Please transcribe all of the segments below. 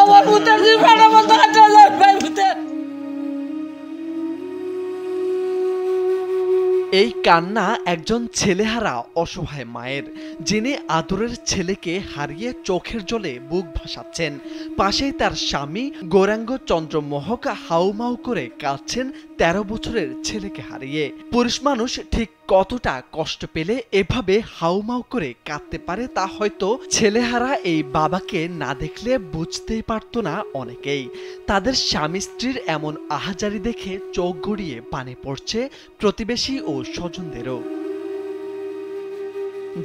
আমার ভূতের জীবন আমার ভূতের। এই কান্না একজন ছেলেহারা অসহায় মায়ের, যিনি আদরের ছেলেকে হারিয়ে চোখের জলে বুক ভাসাচ্ছেন। পাশেই তার স্বামী গৌরাঙ্গ চন্দ্র মোহক হাউমাউ করে কাঁদছেন ১৩ বছরের ছেলেকে হারিয়ে। পুরুষ মানুষ ঠিক কতটা কষ্ট পেলে এভাবে হাউমাউ করে কাঁদতে পারে তা হয়তো ছেলেহারা এই বাবাকে না দেখলে বুঝতেই পারত না অনেকেই। তাদের স্বামী স্ত্রীর এমন আহাজারি দেখে চোখ গড়িয়ে পানি পড়ছে প্রতিবেশী ও স্বজনদেরও।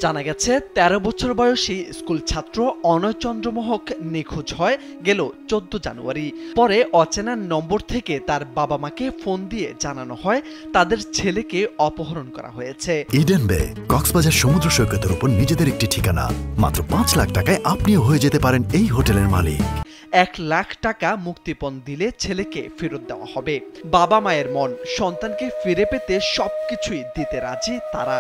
জানা গেছে ১৩ বছর বয়সী স্কুল ছাত্র অনয় চন্দ্র মোহক নিখোঁজ হয় গেল ১৪ জানুয়ারি। পরে অচেনা নম্বর থেকে তার বাবা মাকে ফোন দিয়ে জানানো হয় তাদের ছেলেকে অপহরণ করা হয়েছে। ইডেন বে কক্সবাজার সমুদ্র সৈকতের উপর নিজেদের একটি ঠিকানা। মাত্র ৫ লাখ টাকায় আপনিও হয়ে যেতে পারেন এই হোটেলের মালিক। ১ লাখ টাকা মুক্তিপণ দিলে ছেলেকে ফেরত দেওয়া হবে। বাবা মায়ের মন, সন্তানকে ফিরে পেতে সবকিছুই দিতে রাজি তারা।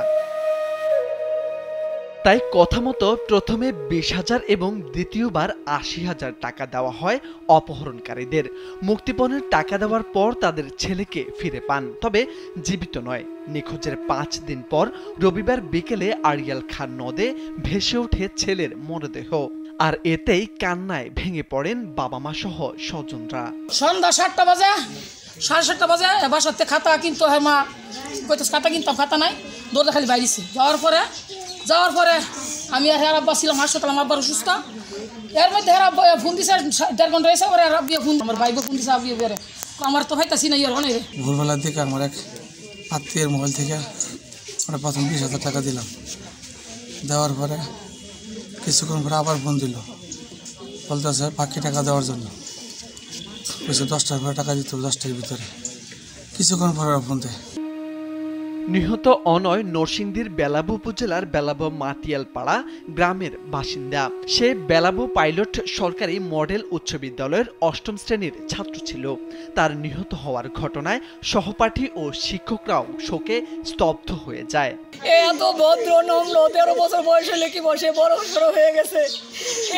তাই কথা মতো প্রথমে ২০,০০০ এবং দ্বিতীয়বার ৮০,০০০ টাকা দেওয়া হয় অপহরণকারীদের। মুক্তিপণের টাকা দেওয়ার পর তাদের ছেলেকে ফিরে পান, তবে জীবিত নয়। নিখোঁজের ৫ দিন পর রবিবার বিকেলে আড়িয়াল খান নদে ভেসে ওঠে ছেলের মরদেহ। আর এতেই কান্নায় ভেঙে পড়েন বাবা মা সহ স্বজনরা। সন্ধ্যা ৭টা বাজে, ৭:৩০ বাজে বাসাতে খাতা কিনতে হয়, মা কইতো খাতা কিনতাম, খাতা নাই, দৌড়ে খালি বাইরেছি। যাওয়ার পরে আমি আর হের আব্বা ছিলাম হাসপাতাল, আমার আব্বার অসুস্থ। এর মধ্যে হের আব্বা ফোন দিছে ১.৫ ঘন্টা এসে পরে আর আব্বিয়া ফোন, আমার ভাইকে ফোন দিছে, আব্বিয়া বেরে আমার তো ভাইতাছি না। ইয়ার অনেক ভোরবেলার দিকে আমার এক আত্মীয়ের মোবাইল থেকে আমরা প্রথম ২০,০০০ টাকা দিলাম। দেওয়ার পরে কিছুক্ষণ পরে আবার ফোন দিল, বলতেছে বাকি টাকা দেওয়ার জন্য। বলছে ১০টার পরে টাকা দিতে হবে, ১০টার ভিতরে। কিছুক্ষণ পরে ফোন দেয়। নিহত অনয় নরসিংদীর বেলাবো উপজেলার বেলাবো মাতিয়ালপাড়া গ্রামের বাসিন্দা। সে বেলাবো পাইলট সরকারি মডেল উচ্চ বিদ্যালয়ের ৮ম শ্রেণীর ছাত্র ছিল। তার নিহত হওয়ার ঘটনায় সহপাঠী ও শিক্ষকরাও শোকে স্তব্ধ হয়ে যায়। এত ভদ্র নম্র ১৩ বছর বয়স হলে কি বসে বড় সড়ো হয়ে গেছে।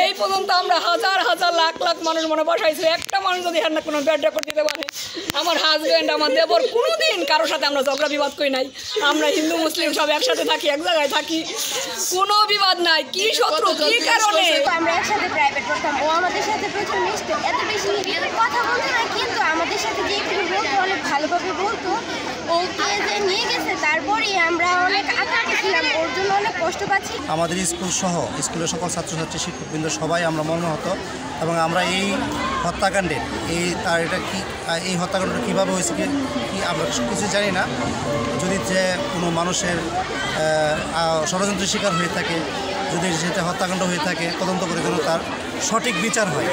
এই পর্যন্ত আমরা হাজার হাজার লাখ লাখ মানুষ মনে বসাইছি, একটা মানুষ যদি হার না কোনো ব্যাড রেকর্ড দিতে পারে। আমার হাজব্যান্ড, আমার দেবর কোনোদিন কারোর সাথে আমরা ঝগড়া বিবাদ করি নাই। আমরা হিন্দু মুসলিম সব একসাথে থাকি, এক জায়গায় থাকি, কোনো বিবাদ নাই। কি শত্রু, কি কারণে? আমরা একসাথে প্রাইভেট পড়তাম, ও আমাদের সাথে প্রচুর মিশতো, এত বেশি কথা বলতো না, কিন্তু আমাদের সাথে যে একটু বলতো অনেক ভালোভাবে বলতো। ওকে যে নিয়ে গেছে তারপরে আমরা অনেক আতঙ্কে ছিলাম, ওর জন্য অনেক কষ্ট পাচ্ছি। আমাদের স্কুল সহ স্কুলের সকল ছাত্রছাত্রী শিক্ষকবৃন্দ সবাই আমরা মর্মাহত, এবং আমরা এই হত্যাকাণ্ডের এই হত্যাকাণ্ডটা কীভাবে হয়েছে কি আমরা কিছু জানি না। যদি যে কোনো মানুষের ষড়যন্ত্রের শিকার হয়ে থাকে, যদি সেটা হত্যাকাণ্ড হয়ে থাকে, তদন্ত করে যেন তার সঠিক বিচার হয়।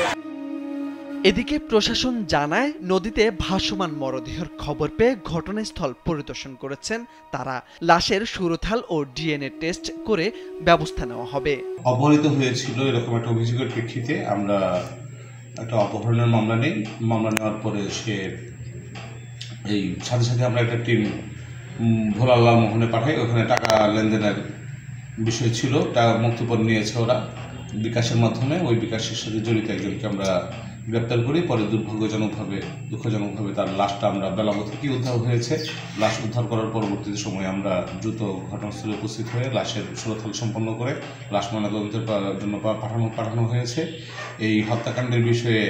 এদিকে প্রশাসন জানায় নদীতে ভাসমান মরদেহের খবর পেয়ে ঘটনাস্থল পরিদর্শন করেছেন তারা। লাশের সুরথাল ও ডিএনএ টেস্ট করে ব্যবস্থা নেওয়া হবে। অপহৃত হয়েছিল এরকম একটা অভিযোগের প্রেক্ষিতে আমরা একটা অপহরণের মামলা নেই। মামলা নেওয়ার পরে সে এই সাথে সাথে আমরা একটা টিম ভোলা লালমোহনে পাঠাই। ওখানে টাকা লেনদেনের বিষয় ছিল, টাকা মুক্তিপণ নিয়েছে ওরা বিকাশের মাধ্যমে। ওই বিকাশের সাথে জড়িত একজনকে আমরা গ্রেপ্তার করি। পরে দুঃখজনকভাবে তার লাশটা আমরা বেলাবো থেকে উদ্ধার হয়েছে। লাশ উদ্ধার করার পরবর্তী সময়ে আমরা দ্রুত ঘটনাস্থলে উপস্থিত হয়ে লাশের সুরতহাল সম্পন্ন করে লাশ ময়নাতদন্তের জন্য পাঠানো হয়েছে। এই হত্যাকাণ্ডের বিষয়ে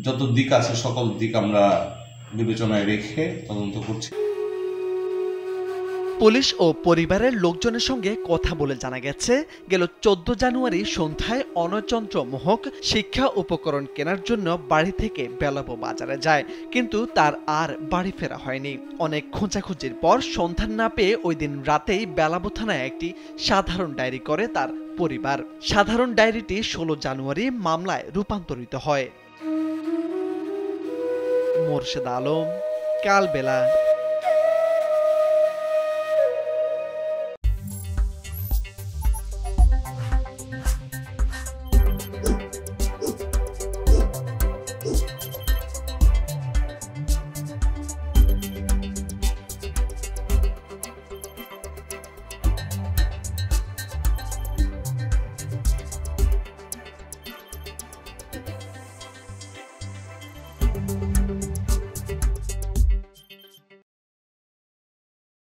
যত দিক আছে সকল দিক আমরা বিবেচনায় রেখে তদন্ত করছি। পুলিশ ও পরিবারের লোকজনের সঙ্গে কথা বলে জানা গেছে গেল ১৪ জানুয়ারি সন্ধ্যায় অনয়চন্দ্র মোহক শিক্ষা উপকরণ কেনার জন্য বাড়ি থেকে বেলাবো বাজারে যায়, কিন্তু তার আর বাড়ি ফেরা হয়নি। অনেক খোঁজাখুঁজির পর সন্ধান না পেয়ে ওই দিন রাতেই বেলাবো থানায় একটি সাধারণ ডায়েরি করে তার পরিবার। সাধারণ ডায়েরিটি ১৬ জানুয়ারি মামলায় রূপান্তরিত হয়। মোরশেদ আলম, কালবেলা।